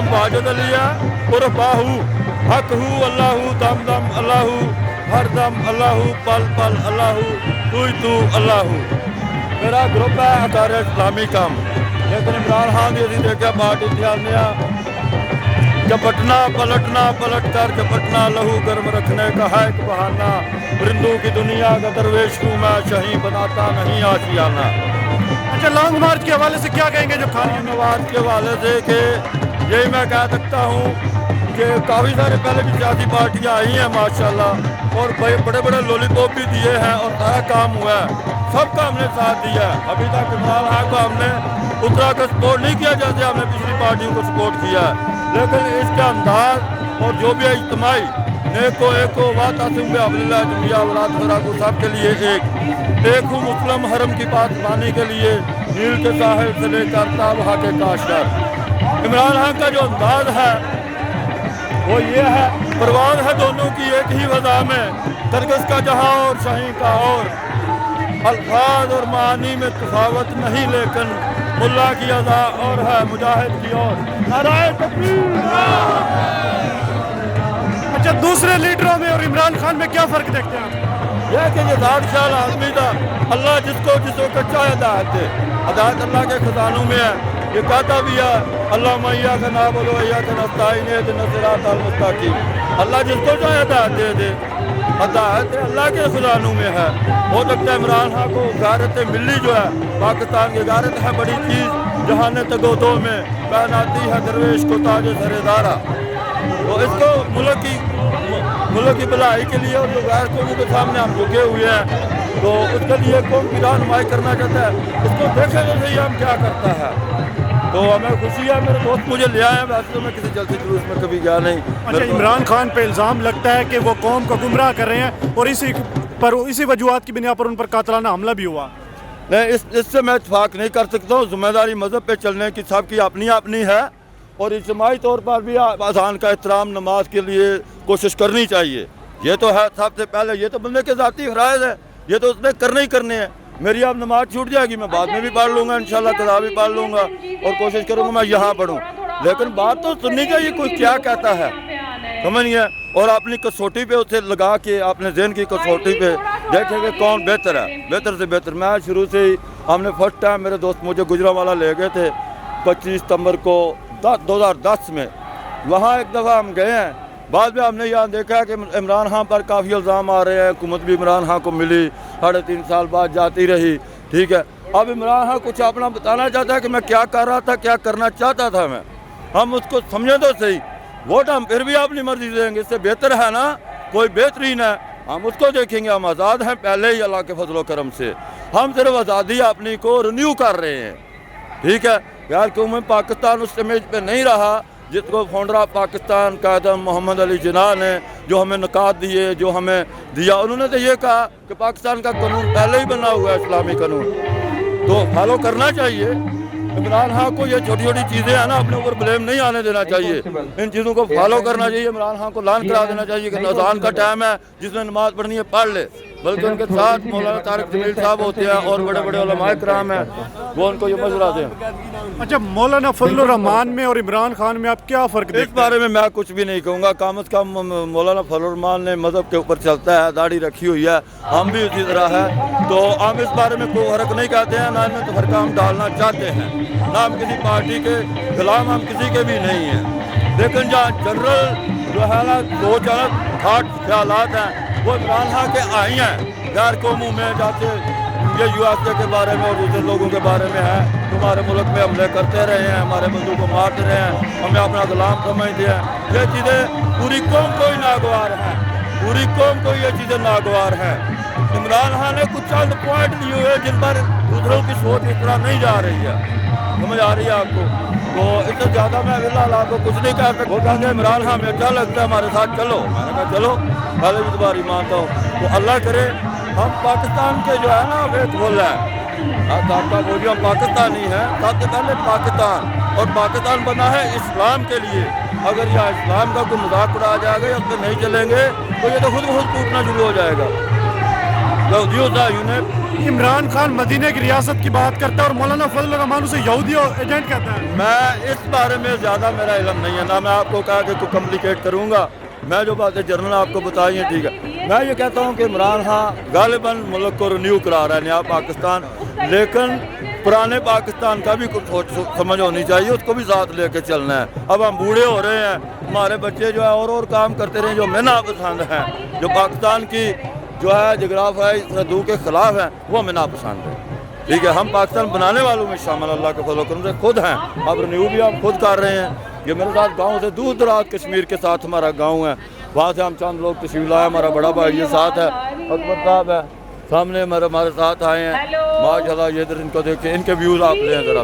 नाम वाजिद अली है उर्फ बाहू, हक हूँ अल्लाहू, दम दम अल्लाहू, हर दम अल्लाहू, पल पल अल्लाहू, तू अल्लाहू। मेरा ग्रुप है अकार इस्लामी कम, लेकिन इमरान खान की अभी देखा पार्टी ध्यान झपटना पलटना, पलट कर झपटना, लहू गर्म रखने का है एक बहाना, परिंदों की दुनिया का दरवेश हूँ मैं, शही बनाता नहीं आशियाना। अच्छा, लॉन्ग मार्च के हवाले से क्या कहेंगे? जो लॉन्ग मार्च के हवाले से कि यही मैं कह सकता हूँ कि काफ़ी सारे पहले भी सियासी पार्टियाँ आई हैं माशाल्लाह, और बड़े बड़े लॉलीपॉप भी दिए हैं और सारा काम हुआ है, सबका हमने साथ दिया है। अभी तक इमरान खान को हमने उतना का सपोर्ट नहीं किया जैसे हमने पिछली पार्टियों को सपोर्ट किया है, लेकिन इसका अंदाज और जो भी है इज्तिमाई नेको एको वातासिम अब्दुल्लाह जमिया औलाद को सबके लिए एक हूँ मुस्लिम हरम की बात पाने के लिए, नील के साहिल से लेकर ताबहा के काशर। इमरान खान का जो अंदाज है वो ये है, परवाज है दोनों की एक ही वजह में, तरगस का जहां और शाही का और, अल्फाज और मानी में तफावत नहीं, लेकिन मुल्ला की अदा और है मुजाहिद की और। नाराए तकबीर। अच्छा, दूसरे लीडरों में और इमरान खान में क्या फ़र्क देखते हैं आप? यह कि ज़ात ख्याल आदमी था, अल्लाह जिसको कच्चा हिदायत दे, हिदायत अल्लाह के खजानों में है। ये कहता भी है अल्लाह मैया का ना बोलो या का नस्ताइन सिरातल मुस्तकीम, अल्लाह जिसको चाहे हिदायत दे दे, हिदायत अल्लाह के खजानों में है। हो सकता है इमरान खान को गारत मिली जो है, पाकिस्तान की गारत है बड़ी चीज़, जहान तगोदों में पहनाती है दरवेश को ताज सरेदारा। तो इसको मुल्क की भलाई के लिए और जो गैर कौमों के सामने हम झुके हुए हैं, तो उसके लिए कौम की रहनुमाई करना चाहता है, इसको देखें तो सही हम क्या करता है। तो हमें खुशी है, मेरे दोस्त मुझे ले आए हैं, वैसे तो मैं किसी जलसे जुलूस में कभी गया नहीं। अच्छा, इमरान खान पे इल्ज़ाम लगता है कि वो कौम को गुमराह कर रहे हैं और इसी वजूहात की बिना पर उन पर कातलाना हमला भी हुआ। नहीं, इससे मैं इत्फाक नहीं कर सकता हूँ। जिम्मेदारी मज़हब पे चलने की सबकी अपनी अपनी है, और इज्तिमाई तौर पर भी अज़ान का एहतराम नमाज के लिए कोशिश करनी चाहिए। ये तो है सबसे पहले, ये तो बंदे के ज़ाती फ़राइज़ है, ये तो उसने करने ही करने हैं। मेरी अब नमाज छूट जाएगी, मैं बाद में भी पढ़ लूँगा इंशाल्लाह, कज़ा भी पढ़ लूँगा और कोशिश करूँगा मैं यहाँ पढ़ूँ, लेकिन बात तो सुननी चाहिए कोई क्या कहता है, समझिए, और अपनी कसौटी पे उसे लगा के अपने ज़हन की कसौटी पे देखेंगे कौन बेहतर है, बेहतर से बेहतर। मैं शुरू से ही, हमने फर्स्ट टाइम मेरे दोस्त मुझे गुजरांवाला ले गए थे 25 सितंबर को 2010 में, वहाँ एक दफ़ा हम गए हैं। बाद में हमने यहाँ देखा है कि इमरान खान पर काफ़ी इल्ज़ाम आ रहे हैं, हुकूमत भी इमरान खान को मिली 3.5 साल बाद जाती रही, ठीक है। अब इमरान खान कुछ अपना बताना चाहता है कि मैं क्या कर रहा था, क्या करना चाहता था मैं, हम उसको समझें तो सही। वोट हम फिर भी अपनी मर्जी देंगे, इससे बेहतर है ना, कोई बेहतरीन है, हम उसको देखेंगे। हम आज़ाद हैं पहले ही अल्लाह के फजल करम से, हम सिर्फ आज़ादी अपनी को रिन्यू कर रहे हैं, ठीक है। यार क्यों में पाकिस्तान उस इमेज पे नहीं रहा जिसको फाउंडर ऑफ पाकिस्तान कायदम मोहम्मद अली जिन्ना ने जो हमें निकात दिए, जो हमें दिया, उन्होंने तो ये कहा कि पाकिस्तान का कानून पहले ही बना हुआ है, इस्लामी कानून, तो फॉलो करना चाहिए। इमरान खान को ये छोटी छोटी चीज़ें हैं ना, अपने ऊपर ब्लेम नहीं आने देना चाहिए, इन चीज़ों को फॉलो करना चाहिए। इमरान खान को लान करा देना चाहिए कि अज़ान का टाइम है, जिसने नमाज़ पढ़नी है पढ़ ले, बल्कि उनके साथ मौलाना तारिक जमील साहब होते हैं और बड़े बड़े उलमाए कराम हैं, वो उनको ये मशवरा दें। अच्छा, मौलाना फजलुर रहमान में और इमरान खान में आप क्या फ़र्क देखते हैं? इस बारे में मैं कुछ भी नहीं कहूँगा, कम से कम मौलाना फजलुर रहमान ने मज़हब के ऊपर चलता है, दाढ़ी रखी हुई है, हम भी उसी तरह है, तो हम इस बारे में कोई फ़र्क नहीं कहते हैं, ना इनमें तो फ़र्क हम डालना चाहते हैं, ना हम किसी पार्टी के खिलाफ, हम किसी के भी नहीं हैं। लेकिन जहाँ जनरल जो है ना दो चार थाट ख्यालात हैं वो इमरान खान के आई हैं गैर कौमों में, जाते ये यूएसए के बारे में और दूसरे लोगों के बारे में है, तुम्हारे मुल्क में हमले करते रहे हैं, हमारे बंदूक को मारते रहे हैं, हमें अपना गुलाम समझते हैं। ये चीज़ें पूरी कौम को ही नागवार हैं, पूरी कौम को ये चीज़ें नागवार हैं। इमरान खान ने कुछ चंद पॉइंट लिए हुए जिन पर दूसरों की सोच इस तरह नहीं जा रही है, समझ आ रही है आपको, तो इससे ज़्यादा मैं फिलहाल आपको कुछ नहीं कह सकता। वो कहते हैं इमरान खान में क्या लगता है हमारे साथ चलो, मैंने कहा चलो, पहले भी तुम्हारी मानता हूँ, तो अल्लाह करे हम पाकिस्तान के जो है ना वेट बोल रहे हैं, आपका बोलिए हम पाकिस्तानी हैं, सबसे पहले पाकिस्तान, और पाकिस्तान बना है इस्लाम के लिए। अगर यह इस्लाम का कोई मजाक उड़ाया जाएगा या उसमें नहीं चलेंगे तो ये तो खुद टूटना शुरू हो जाएगा। यहूदियों ने इमरान खान मदीने की रियासत की बात करता है और मौलाना फजल रहमान उसे यहूदी एजेंट कहता है। मैं इस बारे में ज़्यादा मेरा इल्म नहीं है, ना मैं आपको कहा कि कोई कम्प्लिकेट करूँगा। मैं जो बातें जनरल आपको बताई हैं ठीक है। मैं ये कहता हूँ कि इमरान खान गालिबन मुल्क को रिन्यू करा रहा है नया पाकिस्तान, लेकिन पुराने पाकिस्तान का भी कुछ समझ होनी चाहिए, उसको भी साथ लेके चलना है। अब हम बूढ़े हो रहे हैं, हमारे बच्चे जो है और काम करते रहे जो हमें नापसंद हैं, जो पाकिस्तान की जो है जगराफाई सरहदों के खिलाफ हैं, वो हमें नापसंद है। ठीक है, हम पाकिस्तान बनाने वालों में शामिल अल्लाह के फजल करम से खुद हैं। अब रिन्यू भी हम खुद कर रहे हैं। ये मेरे साथ गांव से दूर दराज कश्मीर के साथ हमारा गांव है, वहाँ से हम चंद लोग तशरीफ लाए। हमारा बड़ा भाई ये साथ है, अकबर साहब है सामने हमारे साथ आए हैं माशाल्लाह। ये इधर इनको देखिए, इनके व्यूज़ आप लें ज़रा।